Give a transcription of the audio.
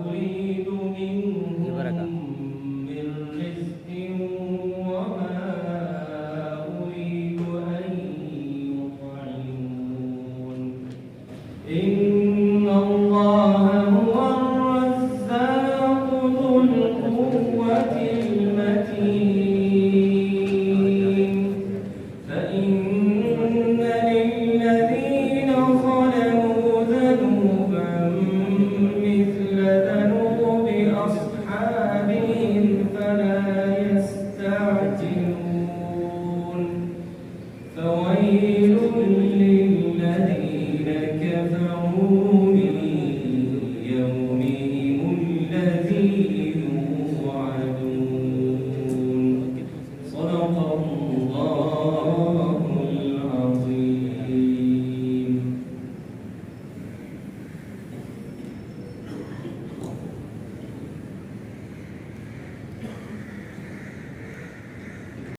أريد منهم من رزق وما أريد أن يطعمون إن الله هو الرزاق ذو القوة المتين فإن للذين ظلموا ذنوبا مثل ذنوب أصحابهم فلا يستعجلون فويل للذين كفروا